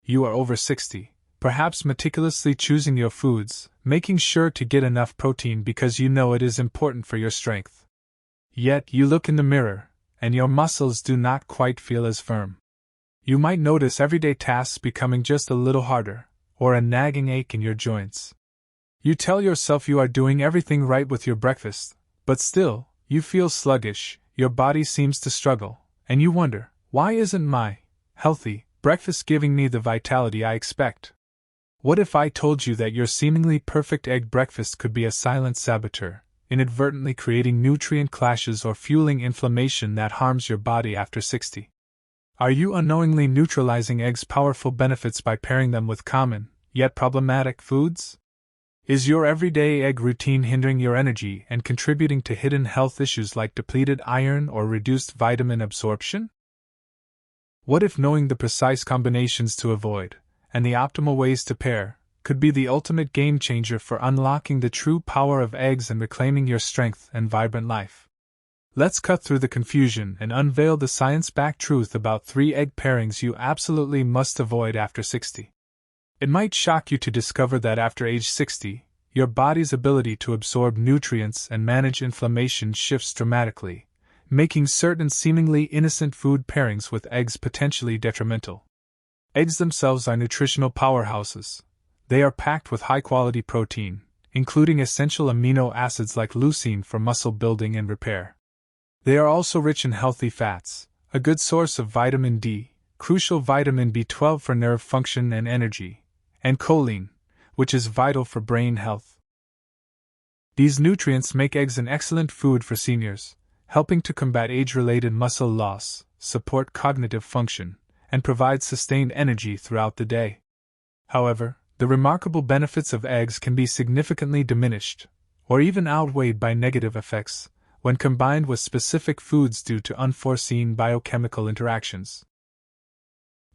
you are over 60, perhaps meticulously choosing your foods, making sure to get enough protein because you know it is important for your strength. Yet you look in the mirror, and your muscles do not quite feel as firm. You might notice everyday tasks becoming just a little harder, or a nagging ache in your joints. You tell yourself you are doing everything right with your breakfast, but still, you feel sluggish, your body seems to struggle, and you wonder, why isn't my healthy breakfast giving me the vitality I expect? What if I told you that your seemingly perfect egg breakfast could be a silent saboteur, inadvertently creating nutrient clashes or fueling inflammation that harms your body after 60? Are you unknowingly neutralizing eggs' powerful benefits by pairing them with common, yet problematic foods? Is your everyday egg routine hindering your energy and contributing to hidden health issues like depleted iron or reduced vitamin absorption? What if knowing the precise combinations to avoid, and the optimal ways to pair, could be the ultimate game changer for unlocking the true power of eggs and reclaiming your strength and vibrant life? Let's cut through the confusion and unveil the science-backed truth about 3 egg pairings you absolutely must avoid after 60. It might shock you to discover that after age 60, your body's ability to absorb nutrients and manage inflammation shifts dramatically, making certain seemingly innocent food pairings with eggs potentially detrimental. Eggs themselves are nutritional powerhouses. They are packed with high-quality protein, including essential amino acids like leucine for muscle building and repair. They are also rich in healthy fats, a good source of vitamin D, crucial vitamin B12 for nerve function and energy, and choline, which is vital for brain health. These nutrients make eggs an excellent food for seniors, helping to combat age-related muscle loss, support cognitive function, and provide sustained energy throughout the day. However, the remarkable benefits of eggs can be significantly diminished, or even outweighed by negative effects, when combined with specific foods due to unforeseen biochemical interactions.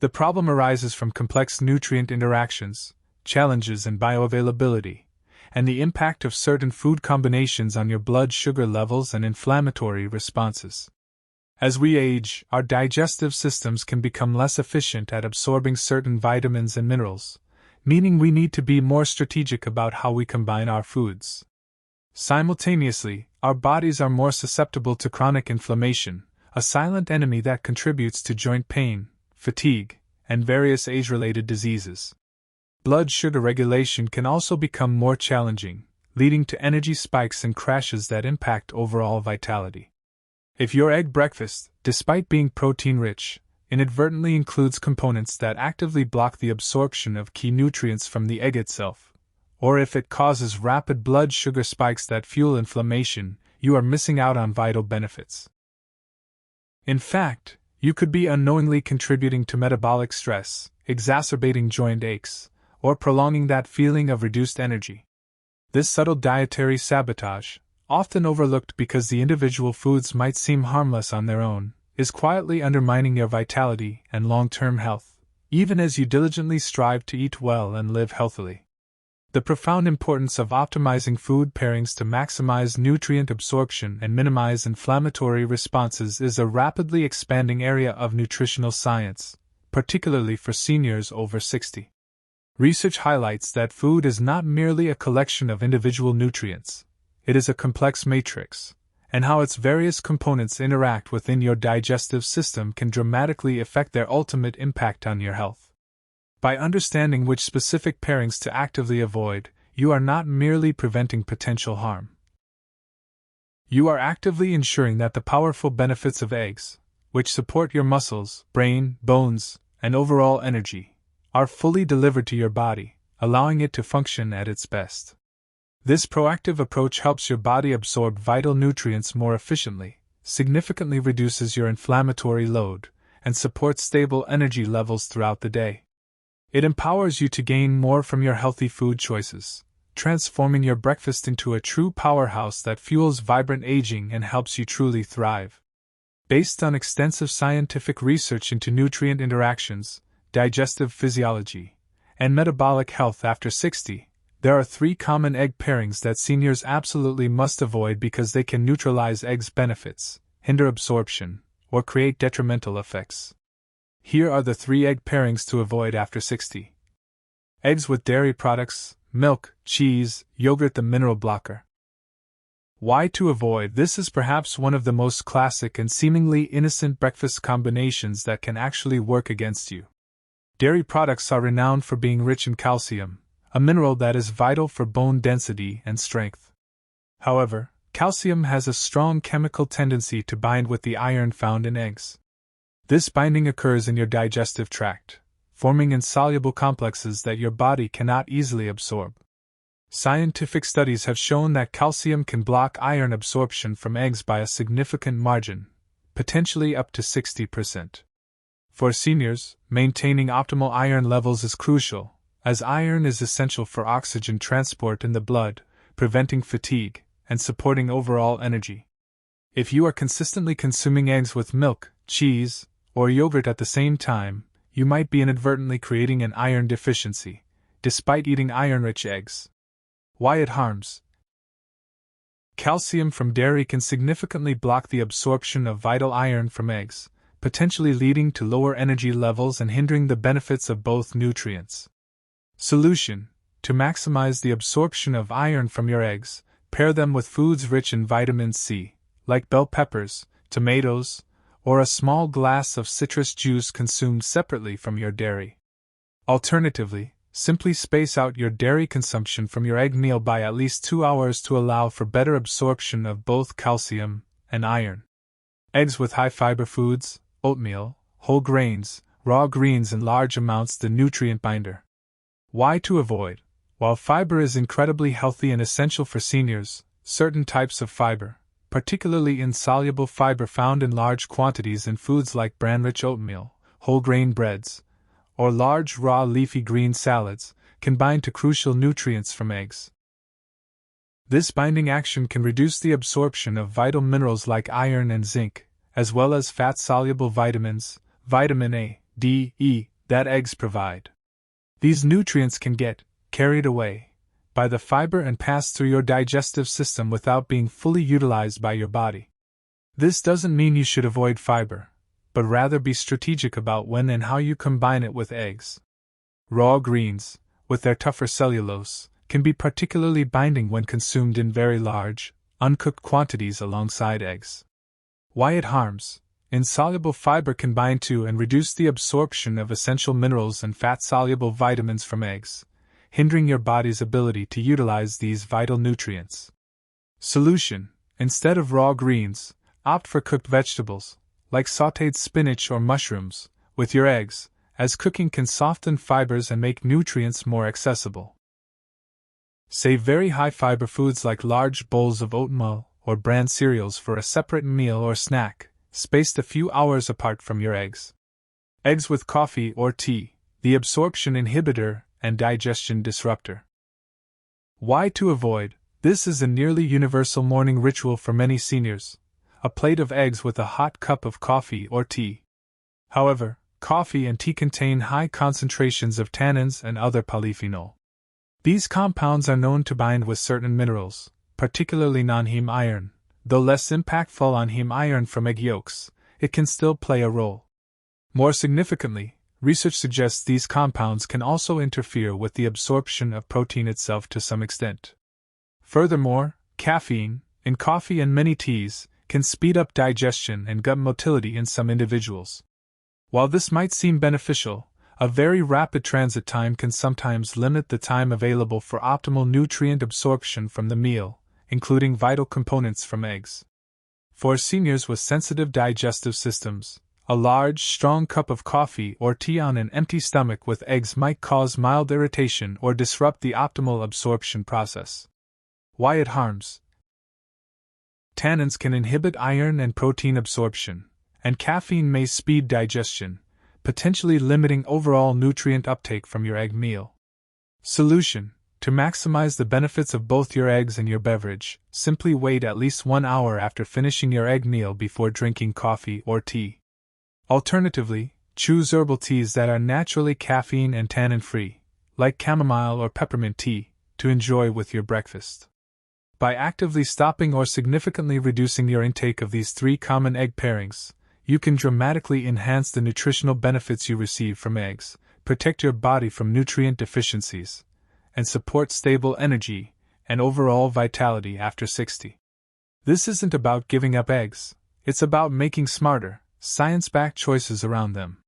The problem arises from complex nutrient interactions, challenges in bioavailability, and the impact of certain food combinations on your blood sugar levels and inflammatory responses. As we age, our digestive systems can become less efficient at absorbing certain vitamins and minerals, meaning we need to be more strategic about how we combine our foods. Simultaneously, our bodies are more susceptible to chronic inflammation, a silent enemy that contributes to joint pain, fatigue, and various age-related diseases. Blood sugar regulation can also become more challenging, leading to energy spikes and crashes that impact overall vitality. If your egg breakfast, despite being protein-rich, inadvertently includes components that actively block the absorption of key nutrients from the egg itself, or if it causes rapid blood sugar spikes that fuel inflammation, you are missing out on vital benefits. In fact, you could be unknowingly contributing to metabolic stress, exacerbating joint aches, or prolonging that feeling of reduced energy. This subtle dietary sabotage, often overlooked because the individual foods might seem harmless on their own, is quietly undermining your vitality and long-term health, even as you diligently strive to eat well and live healthily. The profound importance of optimizing food pairings to maximize nutrient absorption and minimize inflammatory responses is a rapidly expanding area of nutritional science, particularly for seniors over 60. Research highlights that food is not merely a collection of individual nutrients, it is a complex matrix, and how its various components interact within your digestive system can dramatically affect their ultimate impact on your health. By understanding which specific pairings to actively avoid, you are not merely preventing potential harm. You are actively ensuring that the powerful benefits of eggs, which support your muscles, brain, bones, and overall energy, are fully delivered to your body, allowing it to function at its best. This proactive approach helps your body absorb vital nutrients more efficiently, significantly reduces your inflammatory load, and supports stable energy levels throughout the day. It empowers you to gain more from your healthy food choices, transforming your breakfast into a true powerhouse that fuels vibrant aging and helps you truly thrive. Based on extensive scientific research into nutrient interactions, digestive physiology, and metabolic health after 60, there are 3 common egg pairings that seniors absolutely must avoid because they can neutralize eggs' benefits, hinder absorption, or create detrimental effects. Here are the 3 egg pairings to avoid after 60. Eggs with dairy products, milk, cheese, yogurt, the mineral blocker. Why to avoid? This is perhaps one of the most classic and seemingly innocent breakfast combinations that can actually work against you. Dairy products are renowned for being rich in calcium, a mineral that is vital for bone density and strength. However, calcium has a strong chemical tendency to bind with the iron found in eggs. This binding occurs in your digestive tract, forming insoluble complexes that your body cannot easily absorb. Scientific studies have shown that calcium can block iron absorption from eggs by a significant margin, potentially up to 60%. For seniors, maintaining optimal iron levels is crucial, as iron is essential for oxygen transport in the blood, preventing fatigue, and supporting overall energy. If you are consistently consuming eggs with milk, cheese, or yogurt at the same time, you might be inadvertently creating an iron deficiency, despite eating iron-rich eggs. Why it harms? Calcium from dairy can significantly block the absorption of vital iron from eggs, potentially leading to lower energy levels and hindering the benefits of both nutrients. Solution: to maximize the absorption of iron from your eggs, pair them with foods rich in vitamin C, like bell peppers, tomatoes, or a small glass of citrus juice consumed separately from your dairy. Alternatively, simply space out your dairy consumption from your egg meal by at least 2 hours to allow for better absorption of both calcium and iron. Eggs with high fiber foods, oatmeal, whole grains, raw greens in large amounts, the nutrient binder. Why to avoid? While fiber is incredibly healthy and essential for seniors, certain types of fiber, particularly insoluble fiber found in large quantities in foods like bran-rich oatmeal, whole grain breads, or large raw leafy green salads, can bind to crucial nutrients from eggs. This binding action can reduce the absorption of vital minerals like iron and zinc, as well as fat-soluble vitamins, vitamin A, D, E, that eggs provide. These nutrients can get carried away by the fiber and pass through your digestive system without being fully utilized by your body. This doesn't mean you should avoid fiber, but rather be strategic about when and how you combine it with eggs. Raw greens, with their tougher cellulose, can be particularly binding when consumed in very large, uncooked quantities alongside eggs. Why it harms? Insoluble fiber can bind to and reduce the absorption of essential minerals and fat-soluble vitamins from eggs, hindering your body's ability to utilize these vital nutrients. Solution: instead of raw greens, opt for cooked vegetables, like sautéed spinach or mushrooms, with your eggs, as cooking can soften fibers and make nutrients more accessible. Save very high fiber foods like large bowls of oatmeal or bran cereals for a separate meal or snack, spaced a few hours apart from your eggs. Eggs with coffee or tea, the absorption inhibitor and digestion disruptor. Why to avoid? This is a nearly universal morning ritual for many seniors: a plate of eggs with a hot cup of coffee or tea. However, coffee and tea contain high concentrations of tannins and other polyphenol. These compounds are known to bind with certain minerals, particularly non-heme iron. Though less impactful on heme iron from egg yolks, it can still play a role. More significantly, research suggests these compounds can also interfere with the absorption of protein itself to some extent. Furthermore, caffeine, in coffee and many teas, can speed up digestion and gut motility in some individuals. While this might seem beneficial, a very rapid transit time can sometimes limit the time available for optimal nutrient absorption from the meal, including vital components from eggs. For seniors with sensitive digestive systems, a large, strong cup of coffee or tea on an empty stomach with eggs might cause mild irritation or disrupt the optimal absorption process. Why it harms? Tannins can inhibit iron and protein absorption, and caffeine may speed digestion, potentially limiting overall nutrient uptake from your egg meal. Solution: to maximize the benefits of both your eggs and your beverage, simply wait at least 1 hour after finishing your egg meal before drinking coffee or tea. Alternatively, choose herbal teas that are naturally caffeine and tannin-free, like chamomile or peppermint tea, to enjoy with your breakfast. By actively stopping or significantly reducing your intake of these 3 common egg pairings, you can dramatically enhance the nutritional benefits you receive from eggs, protect your body from nutrient deficiencies, and support stable energy and overall vitality after 60. This isn't about giving up eggs, it's about making smarter, science-backed choices around them.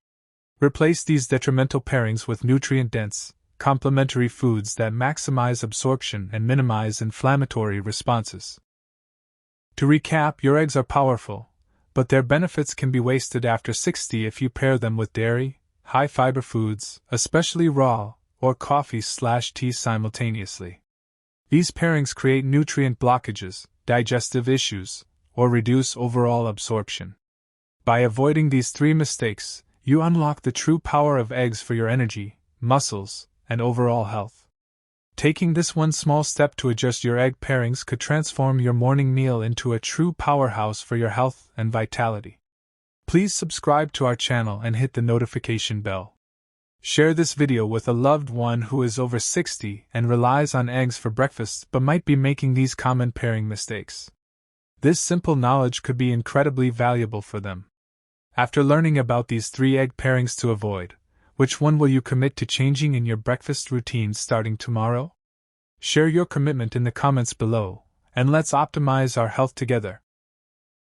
Replace these detrimental pairings with nutrient-dense, complementary foods that maximize absorption and minimize inflammatory responses. To recap, your eggs are powerful, but their benefits can be wasted after 60 if you pair them with dairy, high-fiber foods, especially raw, or coffee/tea simultaneously. These pairings create nutrient blockages, digestive issues, or reduce overall absorption. By avoiding these 3 mistakes, you unlock the true power of eggs for your energy, muscles, and overall health. Taking this one small step to adjust your egg pairings could transform your morning meal into a true powerhouse for your health and vitality. Please subscribe to our channel and hit the notification bell. Share this video with a loved one who is over 60 and relies on eggs for breakfast but might be making these common pairing mistakes. This simple knowledge could be incredibly valuable for them. After learning about these 3 egg pairings to avoid, which one will you commit to changing in your breakfast routine starting tomorrow? Share your commitment in the comments below, and let's optimize our health together.